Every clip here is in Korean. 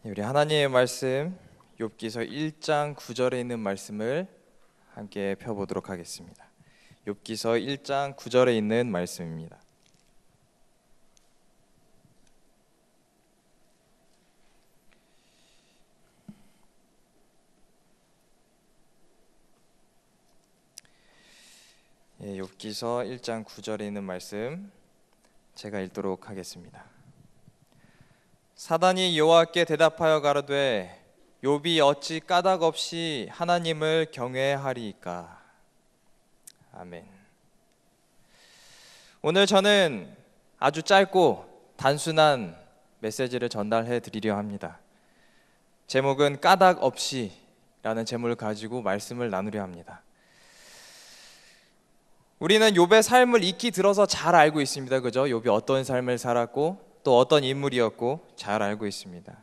우리 하나님의 말씀 욥기서 1장 9절에 있는 말씀을 함께 펴보도록 하겠습니다. 욥기서 1장 9절에 있는 말씀입니다. 욥기서 1장 9절에 있는 말씀 제가 읽도록 하겠습니다. 사단이 여호와께 대답하여 가로되 욥이 어찌 까닭 없이 하나님을 경외하리이까. 아멘. 오늘 저는 아주 짧고 단순한 메시지를 전달해 드리려 합니다. 제목은 까닭 없이 라는 제목을 가지고 말씀을 나누려 합니다. 우리는 욥의 삶을 익히 들어서 잘 알고 있습니다. 그죠? 욥이 어떤 삶을 살았고 또 어떤 인물이었고 잘 알고 있습니다.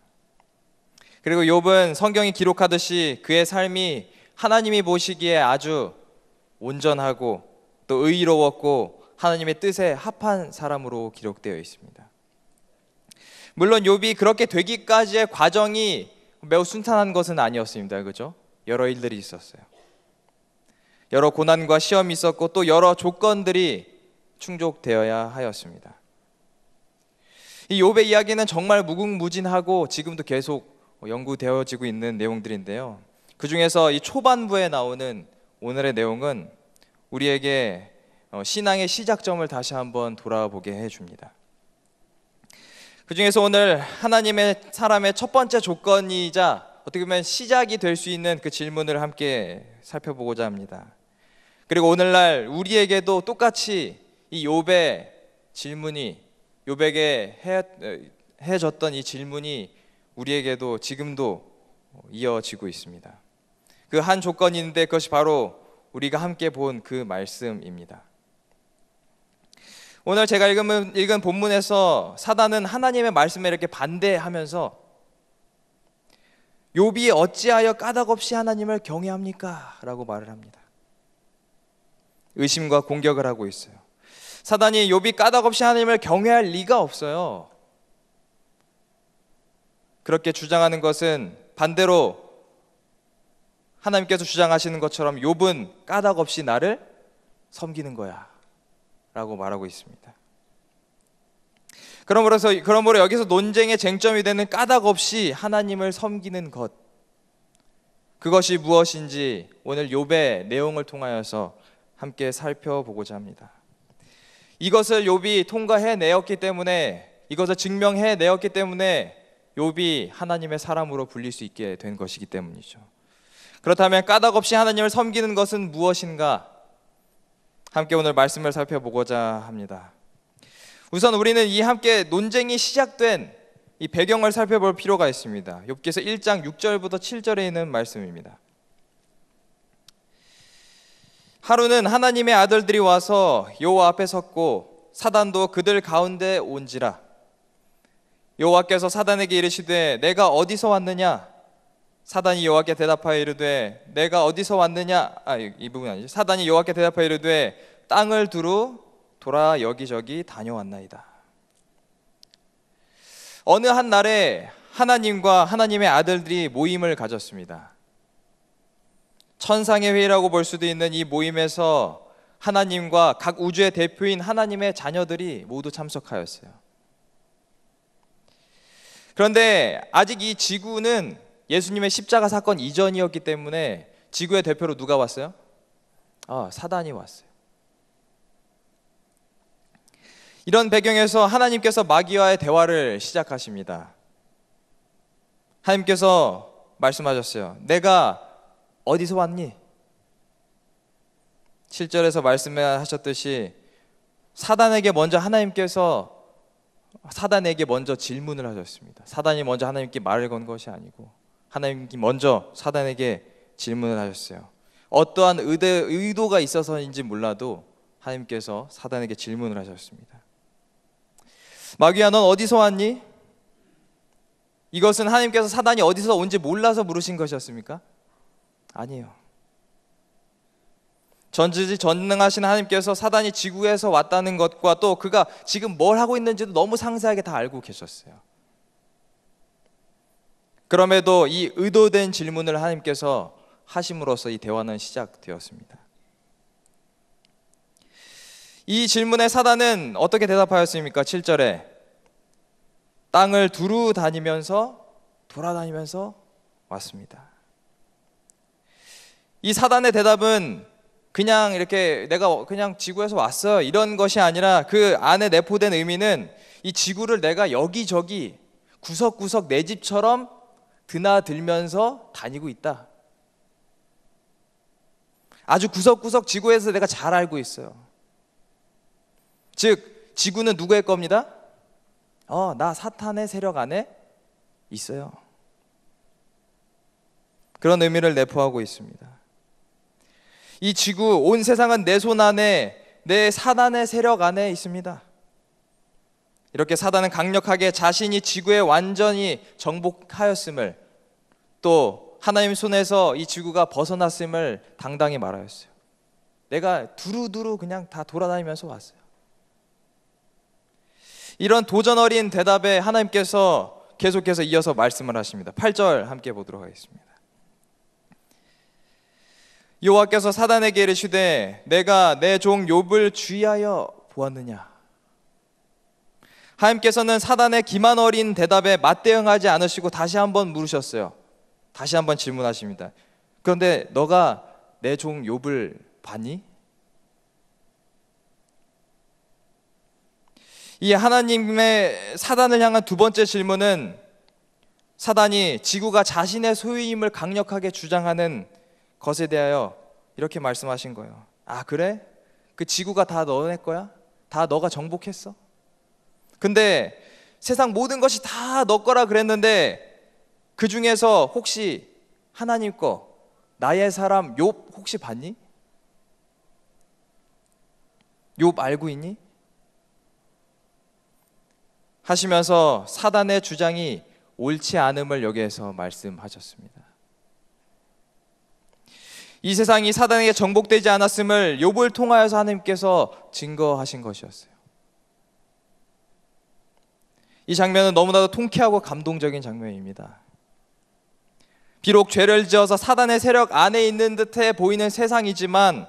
그리고 욥은 성경이 기록하듯이 그의 삶이 하나님이 보시기에 아주 온전하고 또 의로웠고 하나님의 뜻에 합한 사람으로 기록되어 있습니다. 물론 욥이 그렇게 되기까지의 과정이 매우 순탄한 것은 아니었습니다. 그죠? 여러 일들이 있었어요. 여러 고난과 시험이 있었고 또 여러 조건들이 충족되어야 하였습니다. 이 욥의 이야기는 정말 무궁무진하고 지금도 계속 연구되어지고 있는 내용들인데요. 그 중에서 이 초반부에 나오는 오늘의 내용은 우리에게 신앙의 시작점을 다시 한번 돌아보게 해줍니다. 그 중에서 오늘 하나님의 사람의 첫 번째 조건이자 어떻게 보면 시작이 될 수 있는 그 질문을 함께 살펴보고자 합니다. 그리고 오늘날 우리에게도 똑같이 이 욥의 질문이 욥에게 해줬던 이 질문이 우리에게도 지금도 이어지고 있습니다. 그 한 조건이 있는데 그것이 바로 우리가 함께 본 그 말씀입니다. 오늘 제가 읽은 본문에서 사단은 하나님의 말씀에 이렇게 반대하면서 욥이 어찌하여 까닭 없이 하나님을 경외합니까? 라고 말을 합니다. 의심과 공격을 하고 있어요. 사단이 욥이 까닭 없이 하나님을 경외할 리가 없어요. 그렇게 주장하는 것은 반대로 하나님께서 주장하시는 것처럼 욥은 까닭 없이 나를 섬기는 거야 라고 말하고 있습니다. 그러므로 여기서 논쟁의 쟁점이 되는 까닭 없이 하나님을 섬기는 것, 그것이 무엇인지 오늘 욥의 내용을 통하여서 함께 살펴보고자 합니다. 이것을 욥이 통과해내었기 때문에, 이것을 증명해내었기 때문에 욥이 하나님의 사람으로 불릴 수 있게 된 것이기 때문이죠. 그렇다면 까닭 없이 하나님을 섬기는 것은 무엇인가? 함께 오늘 말씀을 살펴보고자 합니다. 우선 우리는 이 함께 논쟁이 시작된 이 배경을 살펴볼 필요가 있습니다. 욥기서 1장 6절부터 7절에 있는 말씀입니다. 하루는 하나님의 아들들이 와서 여호와 앞에 섰고 사단도 그들 가운데 온지라. 여호와께서 사단에게 이르시되 내가 어디서 왔느냐? 사단이 여호와께 대답하여 이르되 내가 어디서 왔느냐? 이 부분 아니죠. 사단이 여호와께 대답하여 이르되 땅을 두루 돌아 여기저기 다녀왔나이다. 어느 한 날에 하나님과 하나님의 아들들이 모임을 가졌습니다. 천상의 회의라고 볼 수도 있는 이 모임에서 하나님과 각 우주의 대표인 하나님의 자녀들이 모두 참석하였어요. 그런데 아직 이 지구는 예수님의 십자가 사건 이전이었기 때문에 지구의 대표로 누가 왔어요? 사단이 왔어요. 이런 배경에서 하나님께서 마귀와의 대화를 시작하십니다. 하나님께서 말씀하셨어요. 내가 어디서 왔니? 7절에서 말씀하셨듯이 사단에게 먼저 하나님께서 사단에게 먼저 질문을 하셨습니다. 사단이 먼저 하나님께 말을 건 것이 아니고 하나님께 먼저 사단에게 질문을 하셨어요. 어떠한 의도가 있어서인지 몰라도 하나님께서 사단에게 질문을 하셨습니다. 마귀야, 넌 어디서 왔니? 이것은 하나님께서 사단이 어디서 온지 몰라서 물으신 것이었습니까? 아니에요. 전지전능하신 하나님께서 사단이 지구에서 왔다는 것과 또 그가 지금 뭘 하고 있는지도 너무 상세하게 다 알고 계셨어요. 그럼에도 이 의도된 질문을 하나님께서 하심으로써 이 대화는 시작되었습니다. 이 질문에 사단은 어떻게 대답하였습니까? 7절에 땅을 두루 돌아다니면서 왔습니다. 이 사단의 대답은 그냥 이렇게 내가 그냥 지구에서 왔어 이런 것이 아니라 그 안에 내포된 의미는 이 지구를 내가 여기저기 구석구석 내 집처럼 드나들면서 다니고 있다. 아주 구석구석 지구에서 내가 잘 알고 있어요. 즉 지구는 누구의 겁니다? 나 사탄의 세력 안에 있어요. 그런 의미를 내포하고 있습니다. 이 지구, 온 세상은 내 손 안에, 내 사단의 세력 안에 있습니다. 이렇게 사단은 강력하게 자신이 지구에 완전히 정복하였음을, 또 하나님 손에서 이 지구가 벗어났음을 당당히 말하였어요. 내가 두루두루 그냥 다 돌아다니면서 왔어요. 이런 도전 어린 대답에 하나님께서 계속해서 이어서 말씀을 하십니다. 8절 함께 보도록 하겠습니다. 여호와께서 사단에게 이르시되 내가 내 종 욥을 주의하여 보았느냐. 하나님께서는 사단의 기만 어린 대답에 맞대응하지 않으시고 다시 한번 물으셨어요. 다시 한번 질문하십니다. 그런데 너가 내 종 욥을 봤니? 이 하나님의 사단을 향한 두 번째 질문은 사단이 지구가 자신의 소유임을 강력하게 주장하는 것에 대하여 이렇게 말씀하신 거예요. 아, 그래? 그 지구가 다 너네 거야? 다 너가 정복했어? 근데 세상 모든 것이 다 너 거라 그랬는데 그 중에서 혹시 하나님 거, 나의 사람 욥 혹시 봤니? 욥 알고 있니? 하시면서 사단의 주장이 옳지 않음을 여기에서 말씀하셨습니다. 이 세상이 사단에게 정복되지 않았음을 욥을 통하여서 하나님께서 증거하신 것이었어요. 이 장면은 너무나도 통쾌하고 감동적인 장면입니다. 비록 죄를 지어서 사단의 세력 안에 있는 듯해 보이는 세상이지만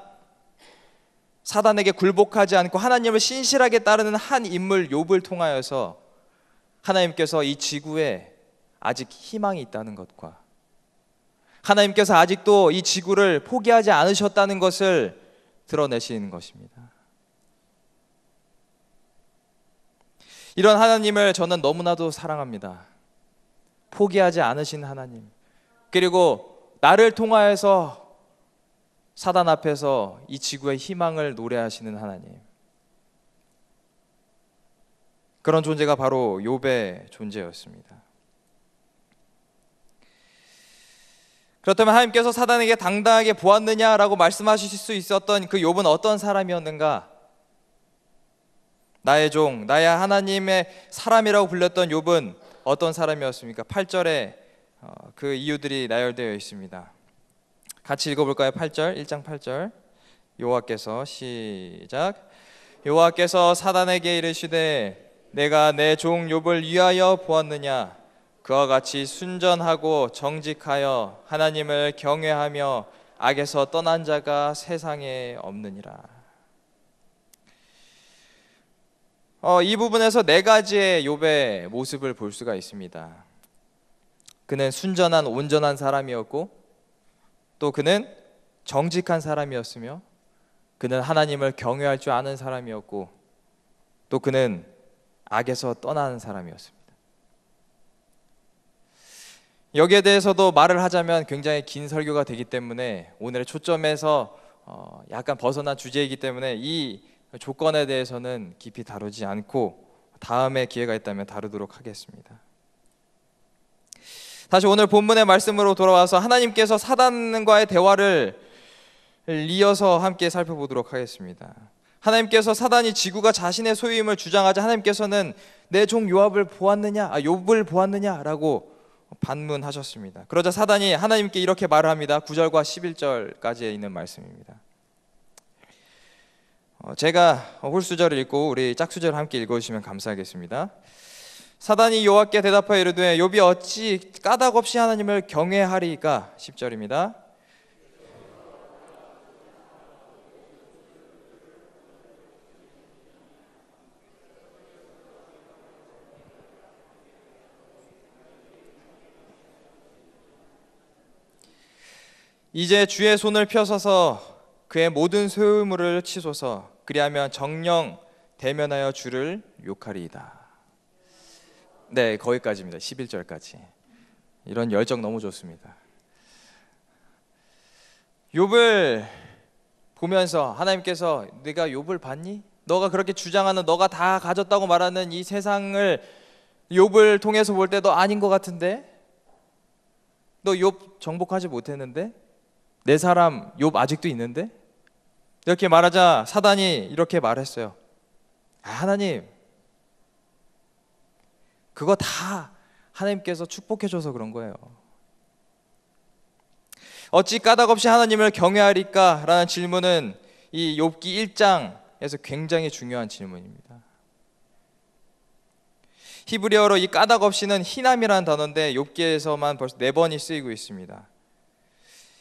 사단에게 굴복하지 않고 하나님을 신실하게 따르는 한 인물 욥을 통하여서 하나님께서 이 지구에 아직 희망이 있다는 것과 하나님께서 아직도 이 지구를 포기하지 않으셨다는 것을 드러내시는 것입니다. 이런 하나님을 저는 너무나도 사랑합니다. 포기하지 않으신 하나님, 그리고 나를 통하여서 사단 앞에서 이 지구의 희망을 노래하시는 하나님, 그런 존재가 바로 욥의 존재였습니다. 그렇다면 하나님께서 사단에게 당당하게 보았느냐라고 말씀하실 수 있었던 그 욥은 어떤 사람이었는가? 나의 종, 나의 하나님의 사람이라고 불렸던 욥은 어떤 사람이었습니까? 8절에 그 이유들이 나열되어 있습니다. 같이 읽어볼까요? 8절, 1장 8절. 여호와께서 시작. 여호와께서 사단에게 이르시되 내가 내 종 욥을 위하여 보았느냐? 그와 같이 순전하고 정직하여 하나님을 경외하며 악에서 떠난 자가 세상에 없느니라. 이 부분에서 네 가지의 욥의 모습을 볼 수가 있습니다. 그는 순전한 온전한 사람이었고, 또 그는 정직한 사람이었으며, 그는 하나님을 경외할 줄 아는 사람이었고, 또 그는 악에서 떠나는 사람이었습니다. 여기에 대해서도 말을 하자면 굉장히 긴 설교가 되기 때문에 오늘의 초점에서 약간 벗어난 주제이기 때문에 이 조건에 대해서는 깊이 다루지 않고 다음에 기회가 있다면 다루도록 하겠습니다. 다시 오늘 본문의 말씀으로 돌아와서 하나님께서 사단과의 대화를 이어서 함께 살펴보도록 하겠습니다. 하나님께서 사단이 지구가 자신의 소유임을 주장하자 하나님께서는 내 종 욥을 보았느냐라고 반문하셨습니다. 그러자 사단이 하나님께 이렇게 말을 합니다. 9절과 11절까지에 있는 말씀입니다. 제가 홀수절을 읽고 우리 짝수절 함께 읽어주시면 감사하겠습니다. 사단이 여호와께 대답하여 이르되 욥이 어찌 까닭 없이 하나님을 경외하리까? 10절입니다. 이제 주의 손을 펴서서 그의 모든 소유물을 치소서. 그리하면 정령 대면하여 주를 욕하리이다. 네, 거기까지입니다. 11절까지. 이런 열정 너무 좋습니다. 욥을 보면서 하나님께서 네가 욥을 봤니? 너가 그렇게 주장하는, 너가 다 가졌다고 말하는 이 세상을 욥을 통해서 볼 때 너 아닌 것 같은데? 너 욥 정복하지 못했는데? 내 사람 욥 아직도 있는데? 이렇게 말하자 사단이 이렇게 말했어요. 하나님, 그거 다 하나님께서 축복해줘서 그런 거예요. 어찌 까닭 없이 하나님을 경외하리까? 라는 질문은 이 욥기 1장에서 굉장히 중요한 질문입니다. 히브리어로 이 까닭 없이는 희남이라는 단어인데 욥기에서만 벌써 4번이 쓰이고 있습니다.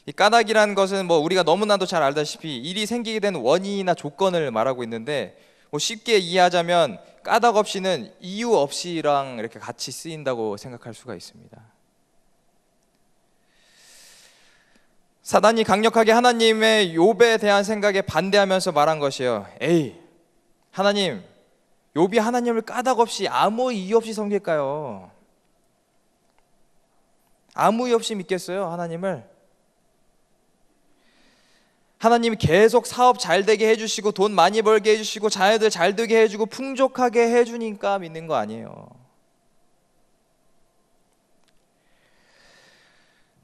이 까닭이라는 것은 우리가 너무나도 잘 알다시피 일이 생기게 된 원인이나 조건을 말하고 있는데, 쉽게 이해하자면 까닭 없이는 이유 없이랑 이렇게 같이 쓰인다고 생각할 수가 있습니다. 사단이 강력하게 하나님의 욥에 대한 생각에 반대하면서 말한 것이에요. 에이, 하나님, 욥이 하나님을 까닭 없이 아무 이유 없이 섬길까요? 아무 이유 없이 믿겠어요, 하나님을? 하나님이 계속 사업 잘 되게 해주시고 돈 많이 벌게 해주시고 자녀들 잘 되게 해주고 풍족하게 해주니까 믿는 거 아니에요.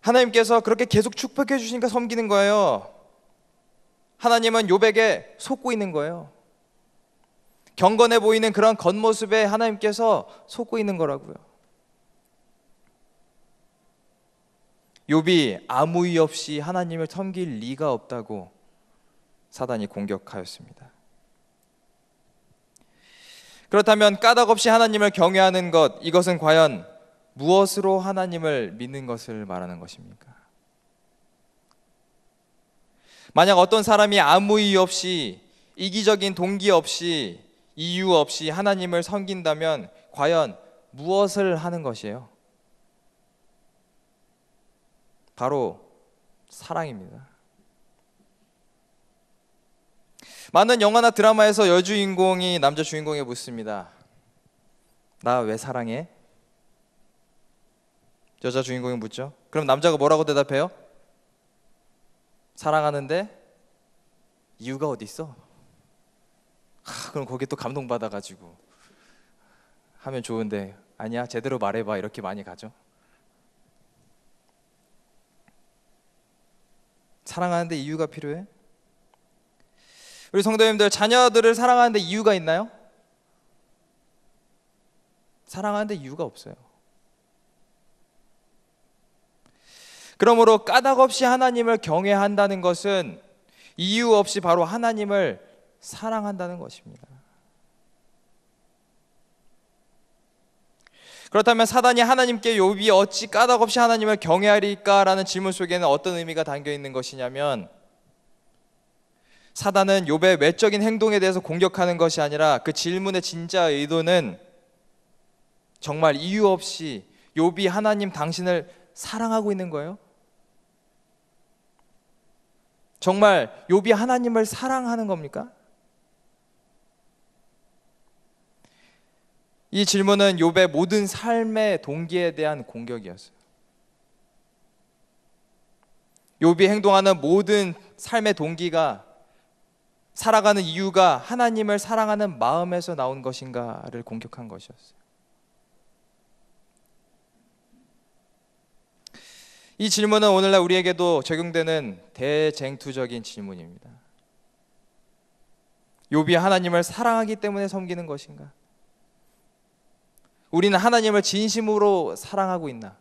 하나님께서 그렇게 계속 축복해 주시니까 섬기는 거예요. 하나님은 욥에게 속고 있는 거예요. 경건해 보이는 그런 겉모습에 하나님께서 속고 있는 거라고요. 욥이 아무 이유 없이 하나님을 섬길 리가 없다고 사단이 공격하였습니다. 그렇다면 까닭 없이 하나님을 경외하는 것, 이것은 과연 무엇으로 하나님을 믿는 것을 말하는 것입니까? 만약 어떤 사람이 아무 이유 없이, 이기적인 동기 없이, 이유 없이 하나님을 섬긴다면 과연 무엇을 하는 것이에요? 바로 사랑입니다. 많은 영화나 드라마에서 여주인공이 남자 주인공에게 묻습니다. 나 왜 사랑해? 여자 주인공이 묻죠. 그럼 남자가 뭐라고 대답해요? 사랑하는데 이유가 어디 있어? 그럼 거기에 또 감동받아가지고 하면 좋은데, 아니야, 제대로 말해봐, 이렇게 많이 가죠. 사랑하는데 이유가 필요해? 우리 성도님들, 자녀들을 사랑하는데 이유가 있나요? 사랑하는데 이유가 없어요. 그러므로 까닭 없이 하나님을 경외한다는 것은 이유 없이 바로 하나님을 사랑한다는 것입니다. 그렇다면 사단이 하나님께 욥이 어찌 까닭 없이 하나님을 경외하리까? 라는 질문 속에는 어떤 의미가 담겨 있는 것이냐면, 사단은 욥의 외적인 행동에 대해서 공격하는 것이 아니라 그 질문의 진짜 의도는 정말 이유 없이 욥이 하나님 당신을 사랑하고 있는 거예요? 정말 욥이 하나님을 사랑하는 겁니까? 이 질문은 욥의 모든 삶의 동기에 대한 공격이었어요. 욥이 행동하는 모든 삶의 동기가, 살아가는 이유가 하나님을 사랑하는 마음에서 나온 것인가를 공격한 것이었어요. 이 질문은 오늘날 우리에게도 적용되는 대쟁투적인 질문입니다. 욥이 하나님을 사랑하기 때문에 섬기는 것인가? 우리는 하나님을 진심으로 사랑하고 있나?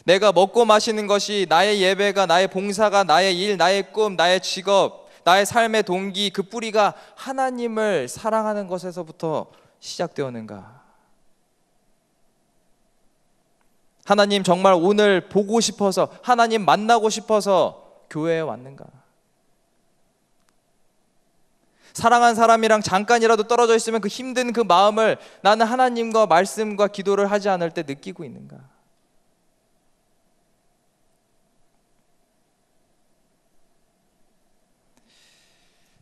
내가 먹고 마시는 것이, 나의 예배가, 나의 봉사가, 나의 일, 나의 꿈, 나의 직업, 나의 삶의 동기, 그 뿌리가 하나님을 사랑하는 것에서부터 시작되었는가? 하나님 정말 오늘 보고 싶어서, 하나님 만나고 싶어서 교회에 왔는가? 사랑한 사람이랑 잠깐이라도 떨어져 있으면 그 힘든 그 마음을 나는 하나님과 말씀과 기도를 하지 않을 때 느끼고 있는가?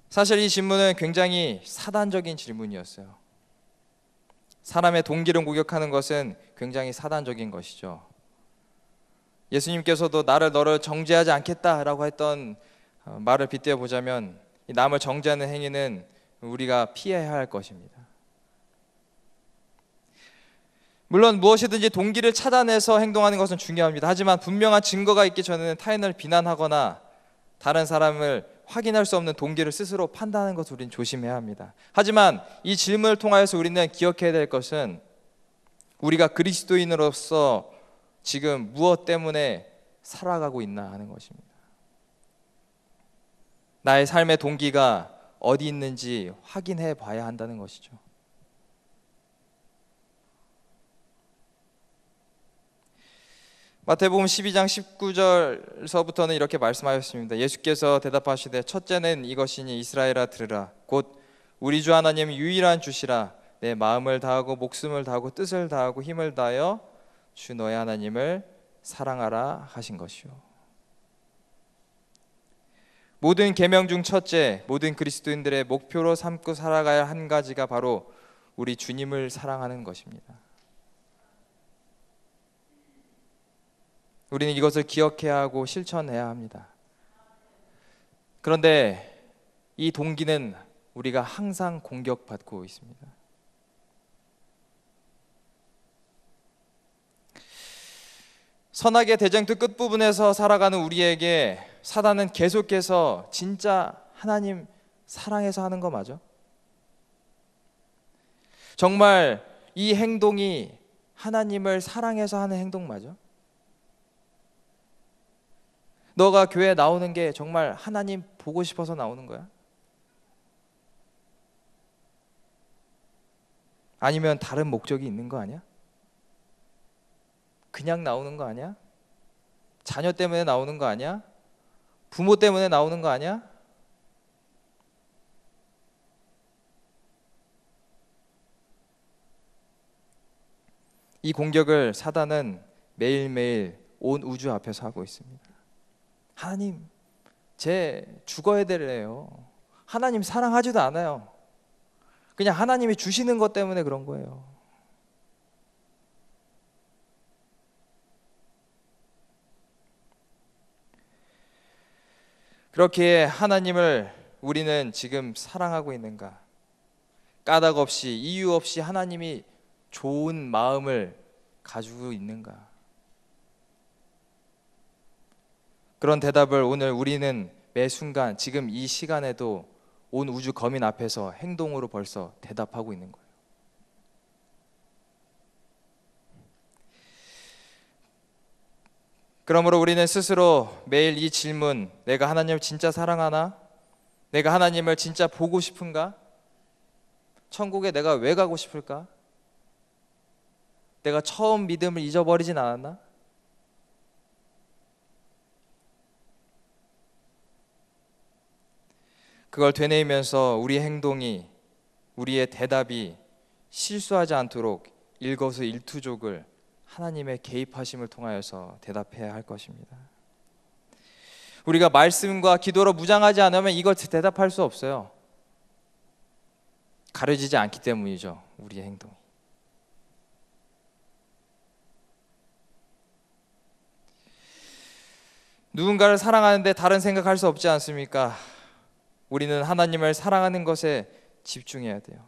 사실 이 질문은 굉장히 사단적인 질문이었어요. 사람의 동기를 공격하는 것은 굉장히 사단적인 것이죠. 예수님께서도 너를 정죄하지 않겠다라고 했던 말을 빗대어 보자면, 이 남을 정죄하는 행위는 우리가 피해야 할 것입니다. 물론 무엇이든지 동기를 찾아내서 행동하는 것은 중요합니다. 하지만 분명한 증거가 있기 전에는 타인을 비난하거나 다른 사람을 확인할 수 없는 동기를 스스로 판단하는 것을 우리는 조심해야 합니다. 하지만 이 질문을 통하여서 우리는 기억해야 될 것은, 우리가 그리스도인으로서 지금 무엇 때문에 살아가고 있나 하는 것입니다. 나의 삶의 동기가 어디 있는지 확인해 봐야 한다는 것이죠. 마태복음 12장 19절서부터는 이렇게 말씀하셨습니다. 예수께서 대답하시되 첫째는 이것이니 이스라엘아 들으라. 곧 우리 주 하나님 유일한 주시라. 내 마음을 다하고 목숨을 다하고 뜻을 다하고 힘을 다하여 주 너의 하나님을 사랑하라 하신 것이요. 모든 계명 중 첫째, 모든 그리스도인들의 목표로 삼고 살아가야 할 한 가지가 바로 우리 주님을 사랑하는 것입니다. 우리는 이것을 기억해야 하고 실천해야 합니다. 그런데 이 동기는 우리가 항상 공격받고 있습니다. 선악의 대쟁투 끝부분에서 살아가는 우리에게 사단은 계속해서 진짜 하나님 사랑해서 하는 거 맞아? 정말 이 행동이 하나님을 사랑해서 하는 행동 맞아? 너가 교회에 나오는 게 정말 하나님 보고 싶어서 나오는 거야? 아니면 다른 목적이 있는 거 아니야? 그냥 나오는 거 아니야? 자녀 때문에 나오는 거 아니야? 부모 때문에 나오는 거 아니야? 이 공격을 사단은 매일매일 온 우주 앞에서 하고 있습니다. 하나님, 쟤 죽어야 되래요. 하나님 사랑하지도 않아요. 그냥 하나님이 주시는 것 때문에 그런 거예요. 그렇게 하나님을 우리는 지금 사랑하고 있는가? 까닭 없이, 이유 없이 하나님이 좋은 마음을 가지고 있는가? 그런 대답을 오늘 우리는 매 순간, 지금 이 시간에도 온 우주 거민 앞에서 행동으로 벌써 대답하고 있는 거예요. 그러므로 우리는 스스로 매일 이 질문, 내가 하나님을 진짜 사랑하나? 내가 하나님을 진짜 보고 싶은가? 천국에 내가 왜 가고 싶을까? 내가 처음 믿음을 잊어버리진 않았나? 그걸 되뇌이면서 우리의 행동이, 우리의 대답이 실수하지 않도록 일거수일투족을 하나님의 개입하심을 통하여서 대답해야 할 것입니다. 우리가 말씀과 기도로 무장하지 않으면 이걸 대답할 수 없어요. 가려지지 않기 때문이죠, 우리의 행동이. 누군가를 사랑하는데 다른 생각할 수 없지 않습니까? 우리는 하나님을 사랑하는 것에 집중해야 돼요.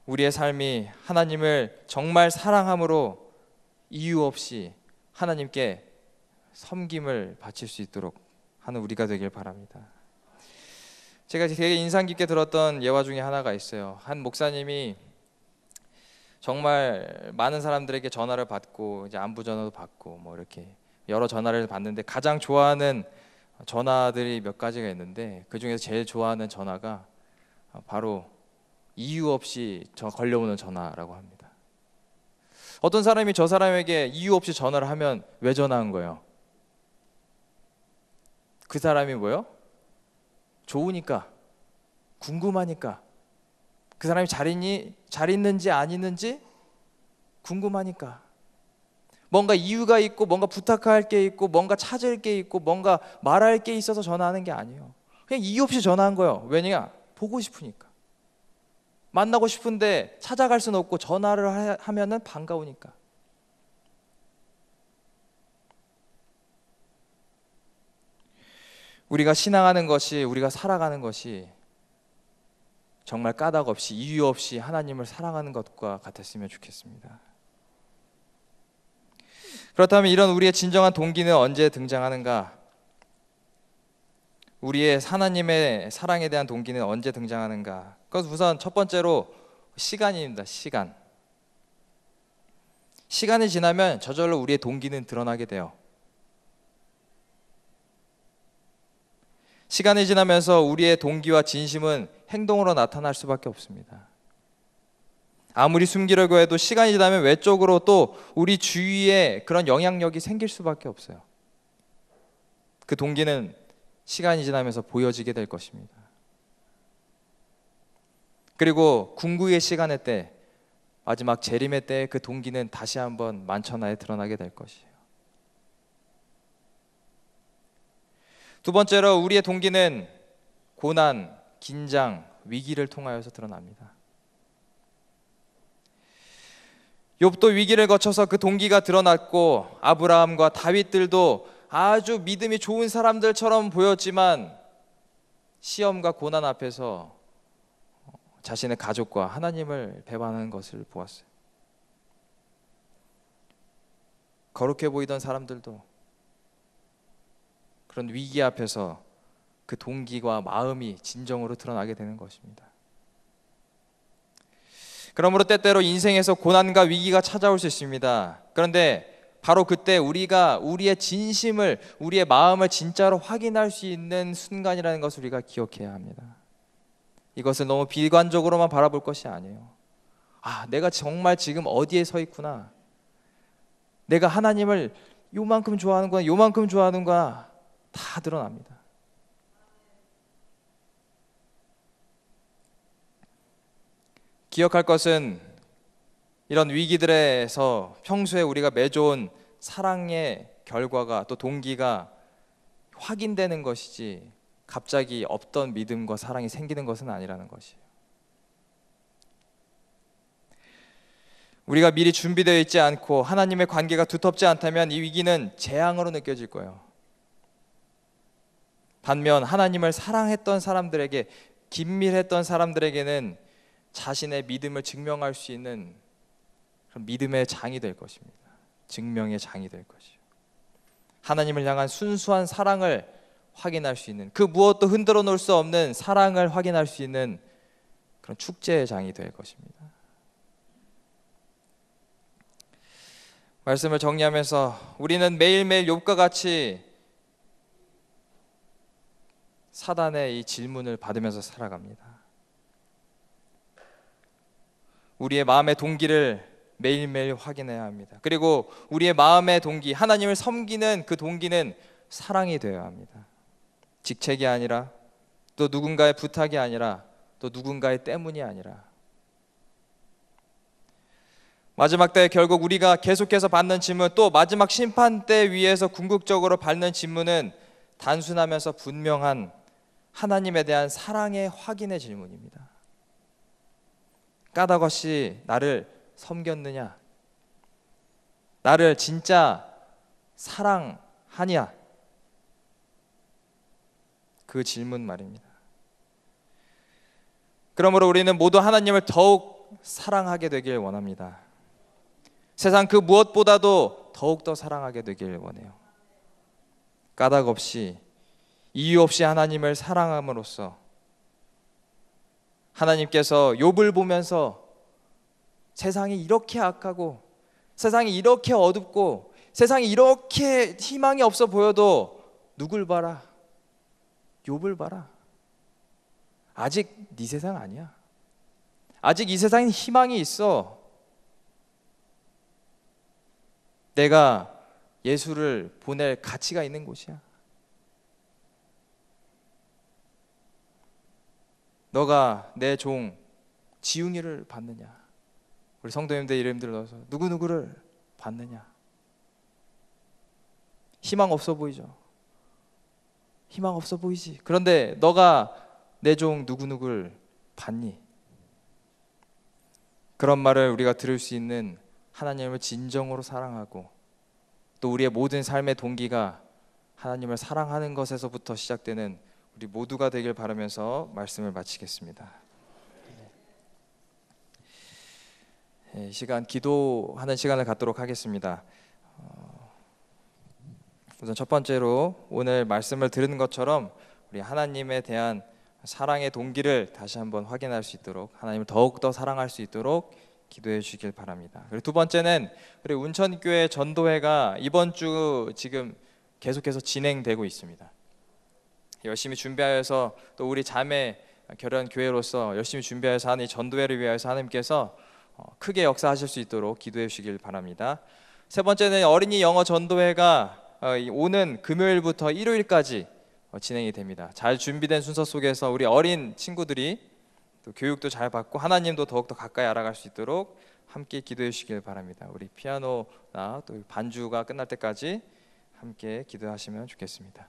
우리의 삶이 하나님을 정말 사랑함으로 이유 없이 하나님께 섬김을 바칠 수 있도록 하는 우리가 되길 바랍니다. 제가 되게 인상 깊게 들었던 예화 중에 하나가 있어요. 한 목사님이 정말 많은 사람들에게 전화를 받고, 이제 안부 전화도 받고 뭐 이렇게 여러 전화를 받는데, 가장 좋아하는 전화들이 몇 가지가 있는데, 그 중에서 제일 좋아하는 전화가 바로 이유 없이 걸려오는 전화라고 합니다. 어떤 사람이 저 사람에게 이유 없이 전화를 하면 왜 전화한 거예요? 그 사람이 뭐요? 좋으니까, 궁금하니까. 그 사람이 잘 있는지 안 있는지 궁금하니까. 뭔가 이유가 있고, 뭔가 부탁할 게 있고, 뭔가 찾을 게 있고, 뭔가 말할 게 있어서 전화하는 게 아니에요. 그냥 이유 없이 전화한 거예요. 왜냐? 보고 싶으니까. 만나고 싶은데 찾아갈 수는 없고 전화를 하면은 반가우니까. 우리가 신앙하는 것이, 우리가 살아가는 것이 정말 까닭 없이, 이유 없이 하나님을 사랑하는 것과 같았으면 좋겠습니다. 그렇다면 이런 우리의 진정한 동기는 언제 등장하는가? 우리의 하나님의 사랑에 대한 동기는 언제 등장하는가? 그것은 우선 첫 번째로 시간입니다. 시간이 지나면 저절로 우리의 동기는 드러나게 돼요. 시간이 지나면서 우리의 동기와 진심은 행동으로 나타날 수밖에 없습니다. 아무리 숨기려고 해도 시간이 지나면 외적으로 또 우리 주위에 그런 영향력이 생길 수밖에 없어요. 그 동기는 시간이 지나면서 보여지게 될 것입니다. 그리고 궁극의 시간의 때, 마지막 재림의 때 그 동기는 다시 한번 만천하에 드러나게 될 것이에요. 두 번째로 우리의 동기는 고난, 긴장, 위기를 통하여서 드러납니다. 욥도 위기를 거쳐서 그 동기가 드러났고, 아브라함과 다윗들도 아주 믿음이 좋은 사람들처럼 보였지만 시험과 고난 앞에서 자신의 가족과 하나님을 배반하는 것을 보았어요. 거룩해 보이던 사람들도 그런 위기 앞에서 그 동기와 마음이 진정으로 드러나게 되는 것입니다. 그러므로 때때로 인생에서 고난과 위기가 찾아올 수 있습니다. 그런데 바로 그때 우리가 우리의 진심을, 우리의 마음을 진짜로 확인할 수 있는 순간이라는 것을 우리가 기억해야 합니다. 이것을 너무 비관적으로만 바라볼 것이 아니에요. 내가 정말 지금 어디에 서 있구나. 내가 하나님을 요만큼 좋아하는구나, 요만큼 좋아하는구나. 다 드러납니다. 기억할 것은 이런 위기들에서 평소에 우리가 맺어온 사랑의 결과가, 또 동기가 확인되는 것이지 갑자기 없던 믿음과 사랑이 생기는 것은 아니라는 것이에요. 우리가 미리 준비되어 있지 않고 하나님의 관계가 두텁지 않다면 이 위기는 재앙으로 느껴질 거예요. 반면 하나님을 사랑했던 사람들에게, 긴밀했던 사람들에게는 자신의 믿음을 증명할 수 있는 그런 믿음의 장이 될 것입니다. 증명의 장이 될 것이요. 하나님을 향한 순수한 사랑을 확인할 수 있는, 그 무엇도 흔들어 놓을 수 없는 사랑을 확인할 수 있는 그런 축제의 장이 될 것입니다. 말씀을 정리하면서 우리는 매일매일 욥과 같이 사단의 이 질문을 받으면서 살아갑니다. 우리의 마음의 동기를 매일매일 확인해야 합니다. 그리고 우리의 마음의 동기, 하나님을 섬기는 그 동기는 사랑이 되어야 합니다. 직책이 아니라, 또 누군가의 부탁이 아니라, 또 누군가의 때문이 아니라. 마지막 때 결국 우리가 계속해서 받는 질문, 또 마지막 심판대 위에서 궁극적으로 받는 질문은 단순하면서 분명한 하나님에 대한 사랑의 확인의 질문입니다. 까닭 없이 나를 섬겼느냐? 나를 진짜 사랑하냐? 그 질문 말입니다. 그러므로 우리는 모두 하나님을 더욱 사랑하게 되길 원합니다. 세상 그 무엇보다도 더욱더 사랑하게 되길 원해요. 까닭 없이, 이유 없이 하나님을 사랑함으로써 하나님께서 욥을 보면서 세상이 이렇게 악하고, 세상이 이렇게 어둡고, 세상이 이렇게 희망이 없어 보여도 누굴 봐라? 욥을 봐라. 아직 네 세상 아니야. 아직 이 세상에 희망이 있어. 내가 예수를 보낼 가치가 있는 곳이야. 너가 내 종 지웅이를 받느냐? 우리 성도님들 이름들 넣어서 누구누구를 받느냐? 희망 없어 보이죠? 희망 없어 보이지? 그런데 너가 내 종 누구누구를 받니? 그런 말을 우리가 들을 수 있는 하나님을 진정으로 사랑하고 또 우리의 모든 삶의 동기가 하나님을 사랑하는 것에서부터 시작되는 우리 모두가 되길 바라면서 말씀을 마치겠습니다. 이 시간 기도하는 시간을 갖도록 하겠습니다. 우선 첫 번째로 오늘 말씀을 들은 것처럼 우리 하나님에 대한 사랑의 동기를 다시 한번 확인할 수 있도록 하나님을 더욱더 사랑할 수 있도록 기도해 주시길 바랍니다. 그리고 두 번째는 우리 운천교회 전도회가 이번 주 지금 계속해서 진행되고 있습니다. 열심히 준비하여서 또 우리 자매 결연 교회로서 열심히 준비하여서 하는 이 전도회를 위하여서 하나님께서 크게 역사하실 수 있도록 기도해 주시길 바랍니다. 세 번째는 어린이 영어 전도회가 오는 금요일부터 일요일까지 진행이 됩니다. 잘 준비된 순서 속에서 우리 어린 친구들이 또 교육도 잘 받고 하나님도 더욱더 가까이 알아갈 수 있도록 함께 기도해 주시길 바랍니다. 우리 피아노나 또 반주가 끝날 때까지 함께 기도하시면 좋겠습니다.